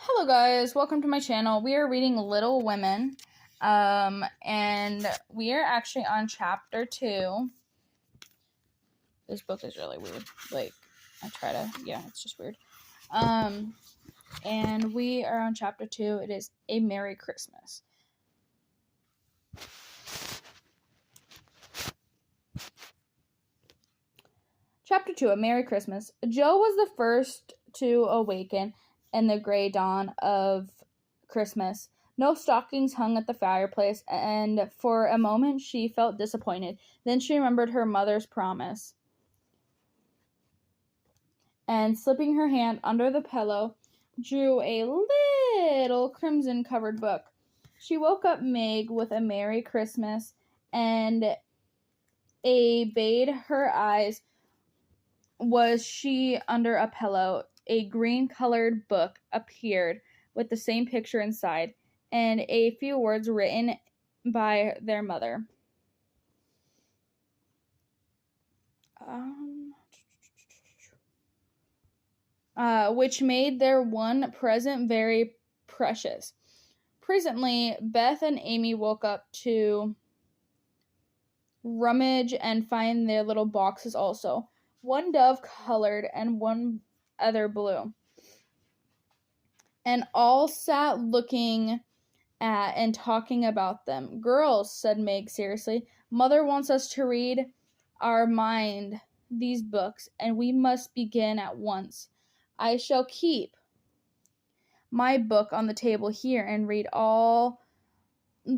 Hello guys, welcome to my channel. We are reading Little Women, and we are actually on chapter 2. This book is really weird. It's just weird. And we are on chapter 2. It is A Merry Christmas. Chapter 2, A Merry Christmas. Joe was the first to awaken in the gray dawn of Christmas. No stockings hung at the fireplace, and for a moment she felt disappointed. Then she remembered her mother's promise. And slipping her hand under the pillow, drew a little crimson-covered book. She woke up Meg with a Merry Christmas, and bade her eyes was she under a pillow. A green-colored book appeared with the same picture inside, and a few words written by their mother. Which made their one present very precious. Presently, Beth and Amy woke up to rummage and find their little boxes also. One dove-colored and one other blue. And all sat looking at and talking about them. Girls, said Meg seriously, Mother wants us to read our mind these books, and we must begin at once. I shall keep my book on the table here and read all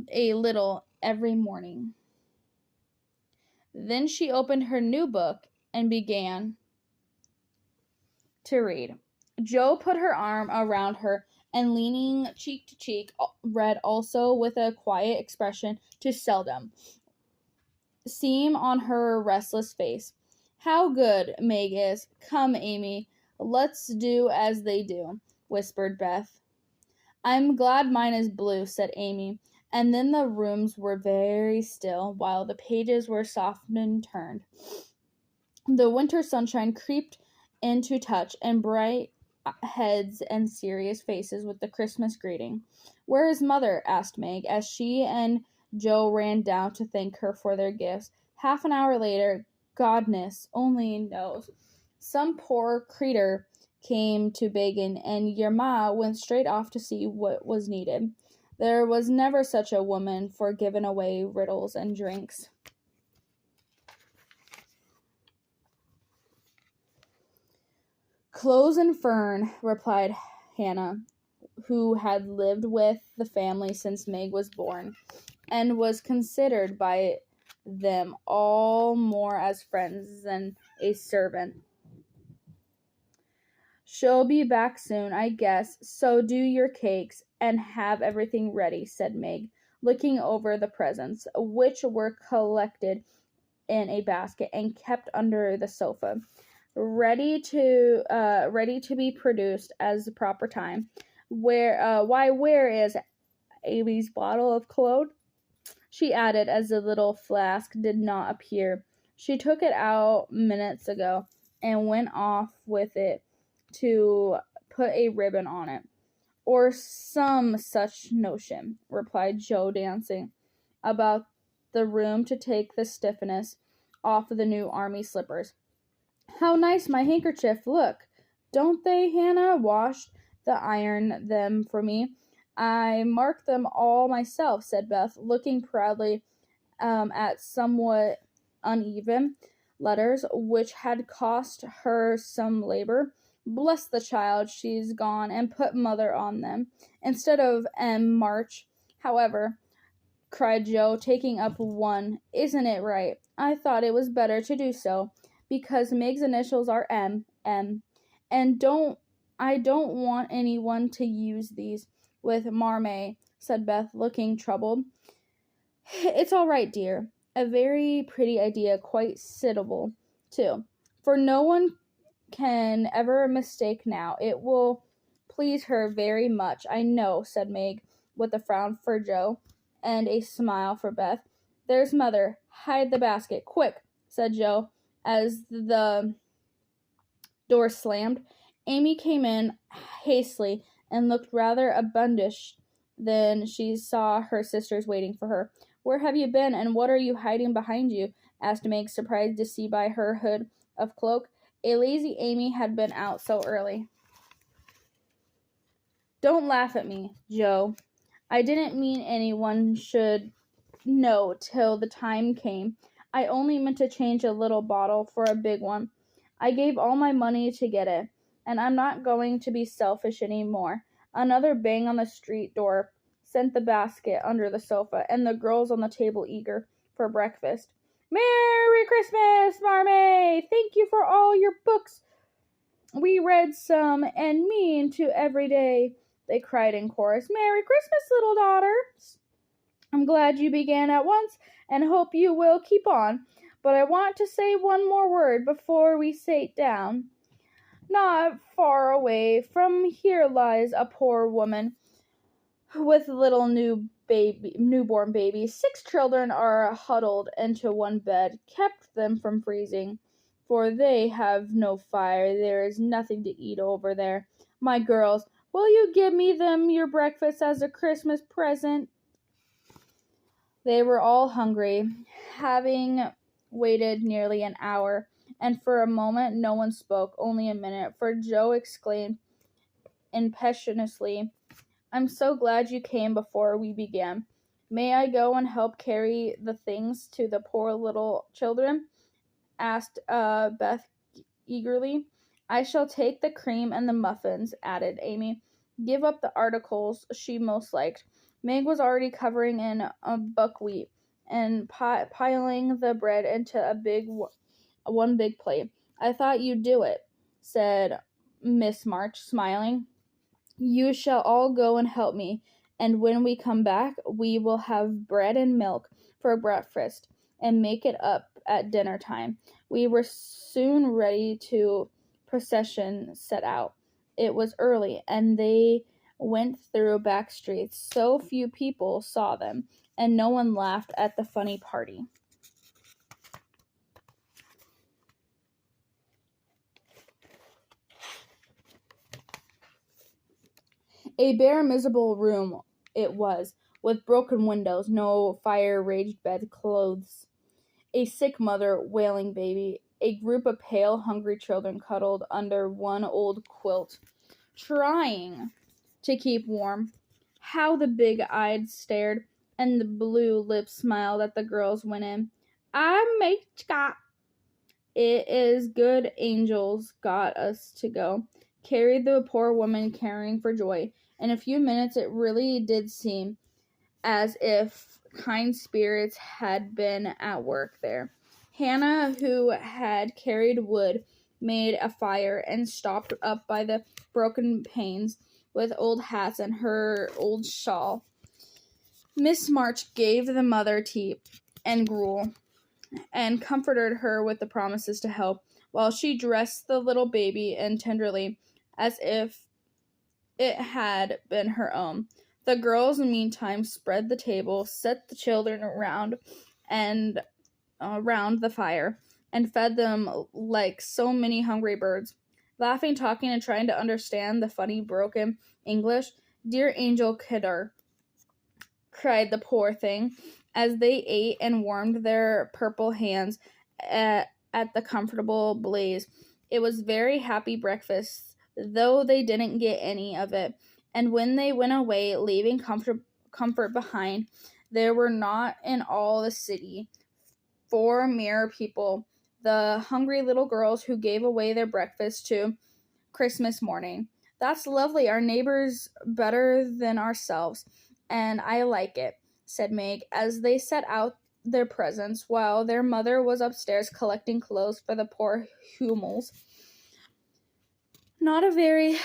a little every morning. Then she opened her new book and began to read. Joe put her arm around her and, leaning cheek to cheek, read also with a quiet expression to seldom seem on her restless face. How good Meg is. Come, Amy, let's do as they do, whispered Beth. I'm glad mine is blue, said Amy, and then the rooms were very still while the pages were softly turned. The winter sunshine creeped in to touch and bright heads and serious faces with the Christmas greeting. Where is Mother? Asked Meg, as she and Joe ran down to thank her for their gifts. Half an hour later, goodness only knows, some poor creetur came to begging, and your ma went straight off to see what was needed. There was never such a woman for giving away riddles and drinks. Clothes and fern, replied Hannah, who had lived with the family since Meg was born, and was considered by them all more as friends than a servant. She'll be back soon, I guess, so do your cakes and have everything ready, said Meg, looking over the presents, which were collected in a basket and kept under the sofa, ready to be produced as the proper time. Where is Amy's bottle of cologne? She added, as the little flask did not appear. She took it out minutes ago and went off with it to put a ribbon on it, or some such notion, replied Joe, dancing about the room to take the stiffness off the new army slippers. How nice my handkerchief look, don't they, Hannah? Washed the iron them for me. I marked them all myself, said Beth, looking proudly at somewhat uneven letters, which had cost her some labor. Bless the child, she's gone and put Mother on them, instead of M. March. However, cried Joe, taking up one, isn't it right? I thought it was better to do so, because Meg's initials are M, and I don't want anyone to use these with Marmee, said Beth, looking troubled. It's all right, dear. A very pretty idea, quite suitable, too, for no one can ever mistake now. It will please her very much, I know, said Meg, with a frown for Joe and a smile for Beth. There's Mother. Hide the basket, quick, said Joe, as the door slammed. Amy came in hastily and looked rather abundant than she saw her sisters waiting for her. "Where have you been, and what are you hiding behind you?" asked Meg, surprised to see by her hood of cloak a lazy Amy had been out so early. "Don't laugh at me, Joe. I didn't mean anyone should know till the time came. I only meant to change a little bottle for a big one. I gave all my money to get it, and I'm not going to be selfish any more." Another bang on the street door sent the basket under the sofa, and the girls on the table eager for breakfast. "Merry Christmas, Marmee! Thank you for all your books. We read some and mean to every day," they cried in chorus. "Merry Christmas, little daughters. I'm glad you began at once, and hope you will keep on. But I want to say one more word before we sit down. Not far away from here lies a poor woman with little newborn babies. 6 children are huddled into one bed, kept them from freezing, for they have no fire. There is nothing to eat over there. My girls, will you give me them your breakfast as a Christmas present?" They were all hungry, having waited nearly an hour, and for a moment no one spoke. Only a minute, for Joe exclaimed impetuously, "I'm so glad you came before we began. May I go and help carry the things to the poor little children?" asked Beth eagerly. "I shall take the cream and the muffins," added Amy. "Give up the articles she most liked." Meg was already covering in buckwheat and piling the bread into one big plate. "I thought you'd do it," said Miss March, smiling. "You shall all go and help me, and when we come back we will have bread and milk for breakfast and make it up at dinner time." We were soon ready to procession set out. It was early, and they went through back streets. So few people saw them, and no one laughed at the funny party. A bare, miserable room it was, with broken windows, no fire, raged bedclothes, a sick mother, wailing baby, a group of pale, hungry children cuddled under one old quilt, trying to keep warm. How the big eyes stared, and the blue lips smiled at the girls went in. "I Machka. It is good angels got us to go," carried the poor woman, carrying for joy. In a few minutes it really did seem as if kind spirits had been at work there. Hannah, who had carried wood, made a fire and stopped up by the broken panes with old hats and her old shawl. Miss March gave the mother tea and gruel, and comforted her with the promises to help, while she dressed the little baby and tenderly, as if it had been her own. The girls, meantime, spread the table, set the children around the fire, and fed them like so many hungry birds, laughing, talking, and trying to understand the funny broken English. "Dear Angel Kidder," cried the poor thing, as they ate and warmed their purple hands at the comfortable blaze. It was very happy breakfast, though they didn't get any of it. And when they went away, leaving comfort behind, there were not in all the city 4 mere people, the hungry little girls who gave away their breakfast to Christmas morning. "That's lovely. Our neighbors better than ourselves, and I like it," said Meg, as they set out their presents, while their mother was upstairs collecting clothes for the poor Hummels. Not a very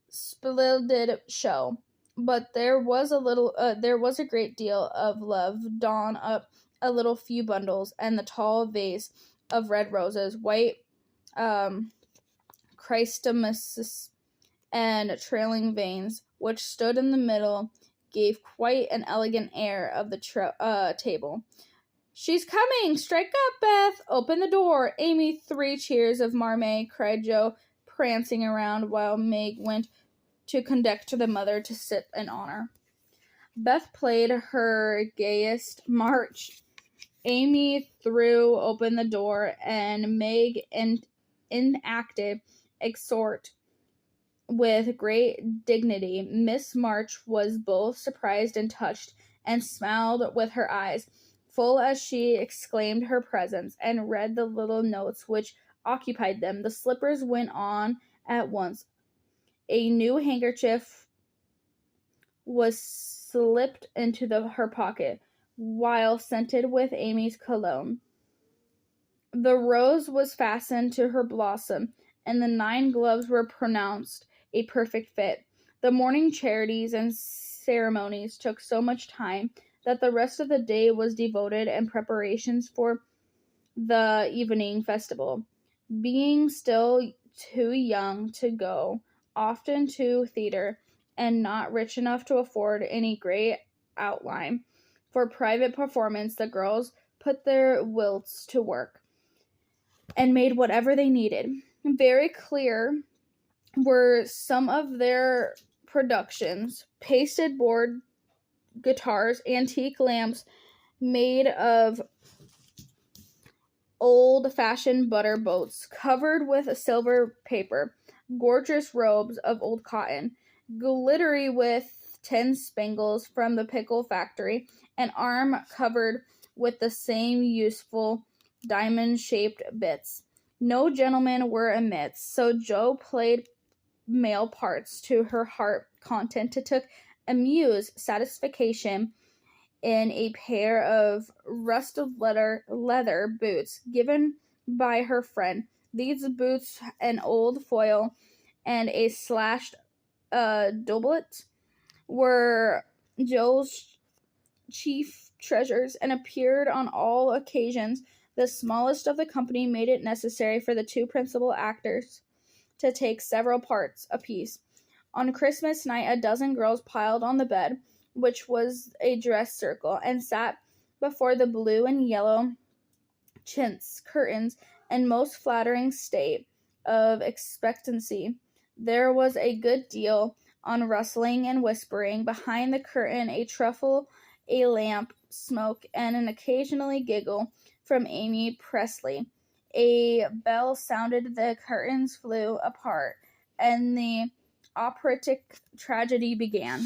splendid show, but there was a great deal of love drawn up a little few bundles, and the tall vase of red roses, white chrysanthemums, and trailing veins, which stood in the middle, gave quite an elegant air of the table. "She's coming! Strike up, Beth! Open the door! Amy, 3 cheers of Marmee!" cried Joe, prancing around, while Meg went to conduct the mother to sit in honor. Beth played her gayest march. Amy threw open the door, and Meg enacted exhort with great dignity. Miss March was both surprised and touched, and smiled with her eyes, full as she exclaimed her presence, and read the little notes which occupied them. The slippers went on at once. A new handkerchief was slipped into her pocket, while scented with Amy's cologne. The rose was fastened to her blossom, and the 9 gloves were pronounced a perfect fit. The morning charities and ceremonies took so much time that the rest of the day was devoted in preparations for the evening festival. Being still too young to go often to theater, and not rich enough to afford any great outline for private performance, the girls put their wills to work and made whatever they needed. Very clear were some of their productions: pasted board guitars, antique lamps made of old-fashioned butter boats covered with silver paper, gorgeous robes of old cotton, glittery with tin spangles from the pickle factory, an arm covered with the same useful diamond-shaped bits. No gentlemen were amidst, so Jo played male parts to her heart content, took amused satisfaction in a pair of rusted leather boots given by her friend. These boots, an old foil, and a slashed doublet were Jo's chief treasures, and appeared on all occasions. The smallest of the company made it necessary for the 2 principal actors to take several parts apiece. On Christmas night, a dozen girls piled on the bed, which was a dress circle, and sat before the blue and yellow chintz curtains in most flattering state of expectancy. There was a good deal on rustling and whispering behind the curtain, a truffle, a lamp smoke, and an occasionally giggle from Amy Presley. A bell sounded, the curtains flew apart, and the operatic tragedy began.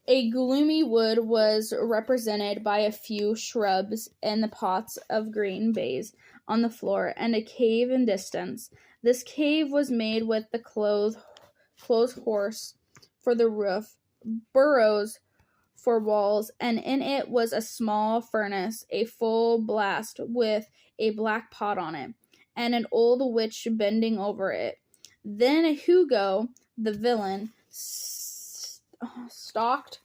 A gloomy wood was represented by a few shrubs and the pots of green baize on the floor, and a cave in distance. This cave was made with the clothes horse for the roof, burrows for walls, and in it was a small furnace, a full blast with a black pot on it, and an old witch bending over it. Then Hugo, the villain, stalked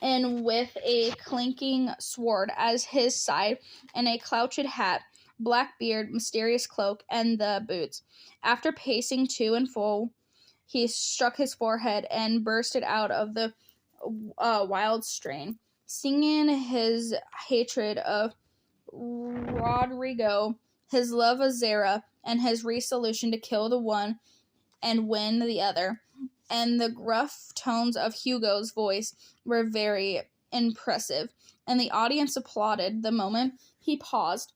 in with a clinking sword as his side, and a clouched hat, black beard, mysterious cloak, and the boots. After pacing to and fro, he struck his forehead and bursted out of the wild strain, singing his hatred of Rodrigo, his love of Zara, and his resolution to kill the one and win the other. And the gruff tones of Hugo's voice were very impressive, and the audience applauded the moment he paused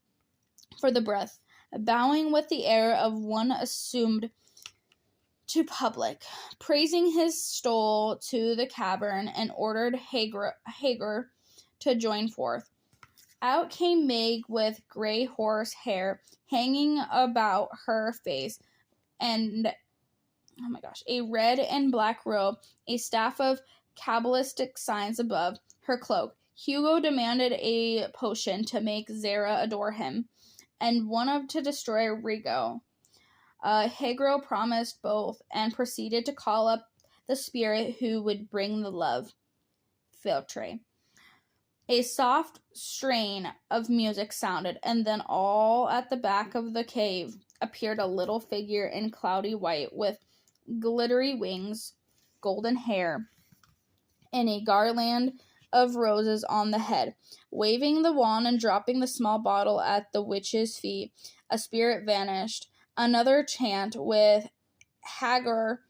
for the breath, bowing with the air of one assumed to public, praising his stole to the cavern, and ordered Hagar to join forth. Out came Meg with gray horse hair hanging about her face, and a red and black robe, a staff of cabalistic signs above her cloak. Hugo demanded a potion to make Zara adore him, and one to destroy Rigo. Hagar promised both, and proceeded to call up the spirit who would bring the love philtre. A soft strain of music sounded, and then all at the back of the cave appeared a little figure in cloudy white, with glittery wings, golden hair, and a garland of roses on the head. Waving the wand and dropping the small bottle at the witch's feet, a spirit vanished. Another chant with Hagar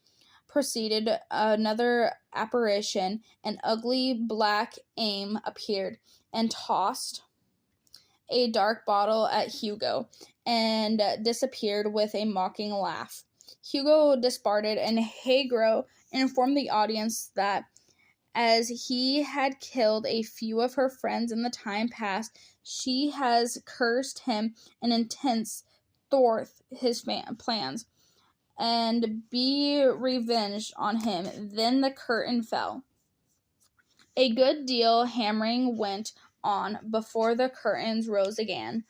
proceeded. Another apparition, an ugly black aim, appeared and tossed a dark bottle at Hugo and disappeared with a mocking laugh. Hugo disparted, and Hagar informed the audience that as he had killed a few of her friends in the time past, she has cursed him and intends thwart his plans and be revenged on him. Then the curtain fell. A good deal hammering went on before the curtains rose again.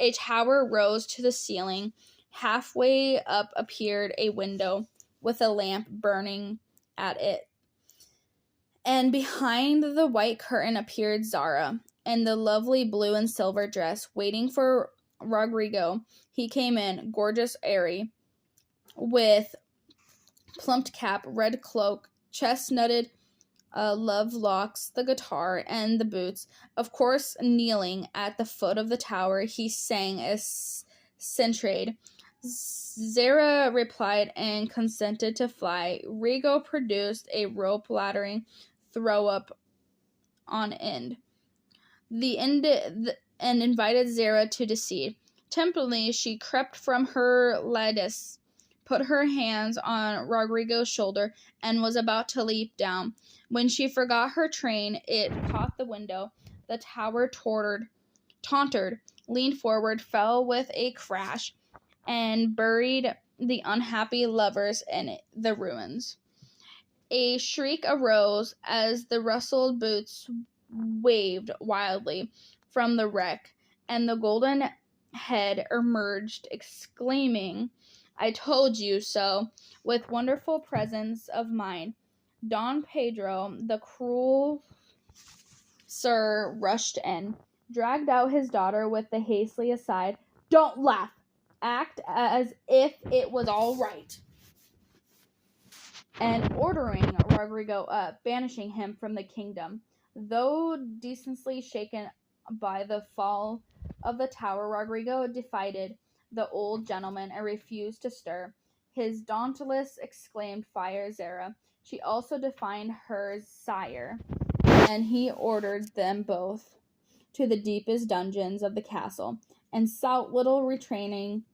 A tower rose to the ceiling. Halfway up appeared a window with a lamp burning at it. And behind the white curtain appeared Zara in the lovely blue and silver dress, waiting for Rodrigo. He came in, gorgeous, airy, with plumped cap, red cloak, chestnutted love locks, the guitar, and the boots. Of course, kneeling at the foot of the tower, he sang a serenade. Zara replied and consented to fly. Rigo produced a rope laddering throw up on end. And invited Zara to descend. Temptingly, she crept from her lattice, put her hands on Rodrigo's shoulder, and was about to leap down. When she forgot her train, it caught the window. The tower tottered, leaned forward, fell with a crash, and buried the unhappy lovers in the ruins. A shriek arose as the rustled boots waved wildly from the wreck, and the golden head emerged, exclaiming, "I told you so," with wonderful presence of mind. Don Pedro, the cruel sir, rushed in, dragged out his daughter with the hastily aside, "Don't laugh. Act as if it was all right," and ordering Rodrigo up, banishing him from the kingdom. Though decently shaken by the fall of the tower, Rodrigo defied the old gentleman and refused to stir. His dauntless exclaimed, "Fire, Zara." She also defied her sire, and he ordered them both to the deepest dungeons of the castle, and stout little retraining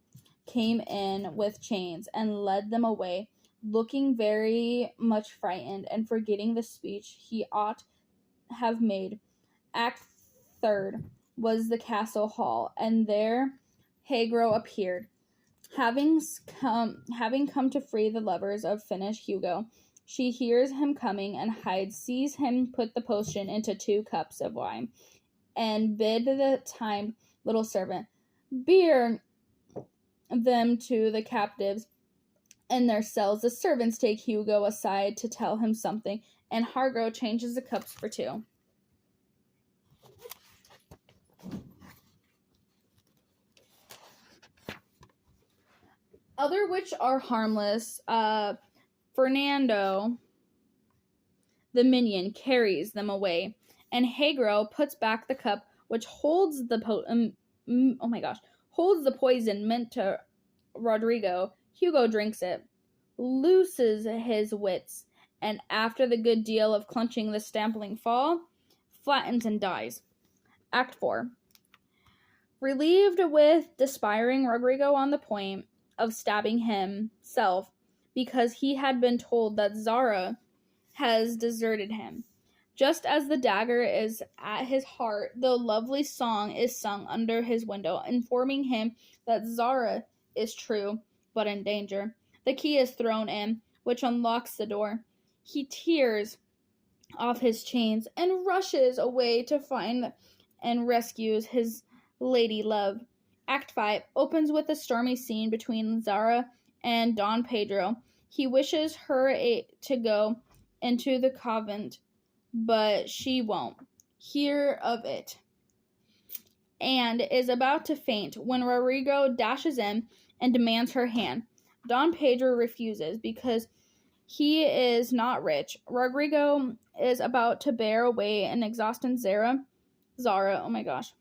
came in with chains and led them away, looking very much frightened and forgetting the speech he ought have made. Act third was the castle hall, and there Hagar appeared, having come to free the lovers of Finnish Hugo. She hears him coming and hides, sees him put the potion into 2 cups of wine, and bid the timed little servant bear them to the captives in their cells. The servants take Hugo aside to tell him something, and Hagar changes the cups for 2. Other which are harmless, Fernando, the minion, carries them away, and Hagar puts back the cup which holds the holds the poison meant to Rodrigo. Hugo drinks it, loses his wits, and after the good deal of clenching the stamping fall, flattens and dies. Act 4. Relieved with despairing, Rodrigo on the point of stabbing himself because he had been told that Zara has deserted him. Just as the dagger is at his heart, the lovely song is sung under his window, informing him that Zara is true, but in danger. The key is thrown in, which unlocks the door. He tears off his chains and rushes away to find and rescues his lady love. Act 5 opens with a stormy scene between Zara and Don Pedro. He wishes her to go into the convent, but she won't hear of it, and is about to faint when Rodrigo dashes in and demands her hand. Don Pedro refuses because He is not rich. Rodrigo is about to bear away an exhausting Zara, oh my gosh,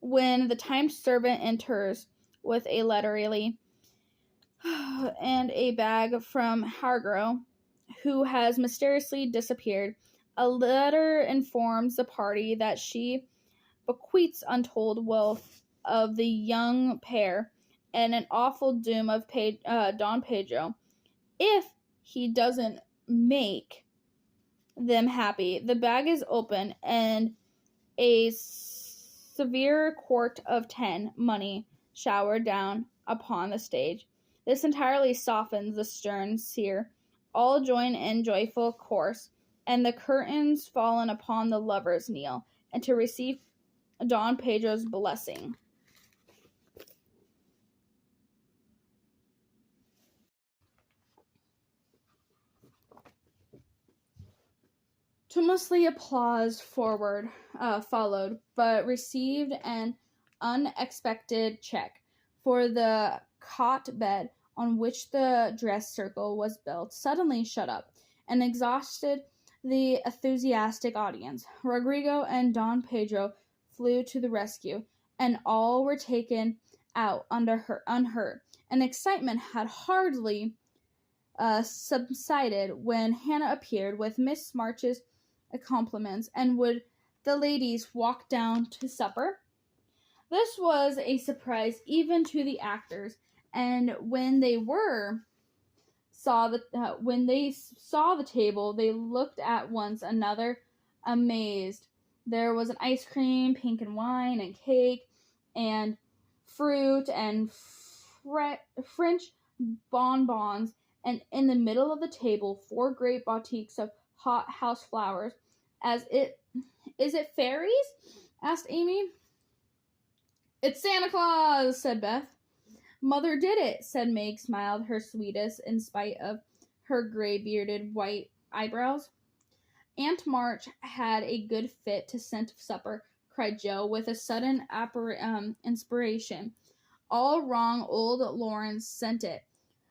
when the timed servant enters with a letter really and a bag from Hargro, who has mysteriously disappeared. A letter informs the party that she bequeaths untold wealth of the young pair and an awful doom of Don Pedro if he doesn't make them happy. The bag is open and a severe quart of 10 money showered down upon the stage. This entirely softens the stern seer. All join in joyful chorus, and the curtains fallen upon the lovers kneel, and to receive Don Pedro's blessing. Tumultuously applause followed, but received an unexpected check, for the cot bed on which the dress circle was built suddenly shut up and exhausted the enthusiastic audience. Rodrigo and Don Pedro flew to the rescue, and all were taken out unhurt. And excitement had hardly subsided when Hannah appeared with Miss March's compliments, and would the ladies walk down to supper? This was a surprise even to the actors, and when they saw the table, they looked at one another amazed. There was an ice cream, pink and wine, and cake, and fruit, and French bonbons, and in the middle of the table 4 great boutiques of hot house flowers. Is it fairies? Asked Amy. It's Santa Claus, said Beth. Mother did it, said Meg, smiled her sweetest in spite of her gray-bearded white eyebrows. Aunt March had a good fit to scent of supper, cried Joe with a sudden inspiration. All wrong, old Lawrence sent it,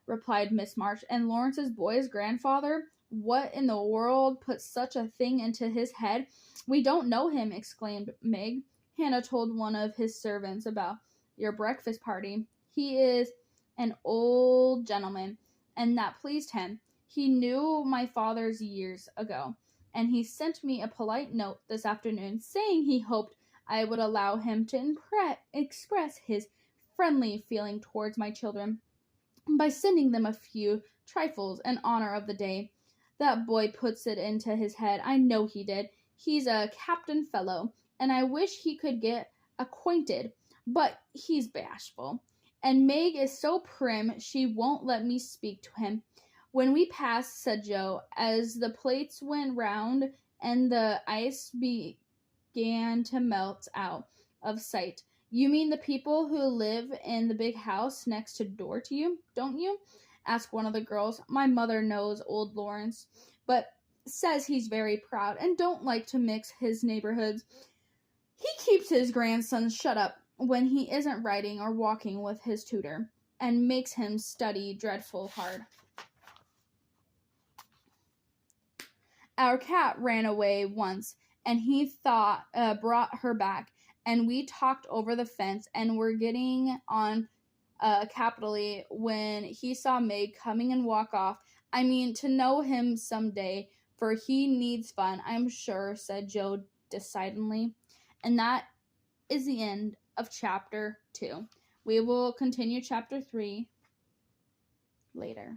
replied Miss March. And Lawrence's boy's grandfather? What in the world put such a thing into his head? We don't know him, exclaimed Meg. Hannah told one of his servants about your breakfast party. He is an old gentleman, and that pleased him. He knew my father's years ago, and he sent me a polite note this afternoon saying he hoped I would allow him to express his friendly feeling towards my children by sending them a few trifles in honor of the day. That boy puts it into his head. I know he did. He's a captain fellow, and I wish he could get acquainted, but he's bashful. And Meg is so prim she won't let me speak to him. When we passed, said Joe, as the plates went round and the ice began to melt out of sight. You mean the people who live in the big house next door to you, don't you? Asked one of the girls. My mother knows old Lawrence, but says he's very proud and don't like to mix his neighborhoods. He keeps his grandson shut up when he isn't riding or walking with his tutor, and makes him study dreadful hard. Our cat ran away once, and he brought her back, and we talked over the fence and were getting on capitally when he saw Meg coming and walk off. I mean to know him some day, for he needs fun, I'm sure, said Joe decidedly. And that is the end of chapter 2. We will continue chapter 3 later.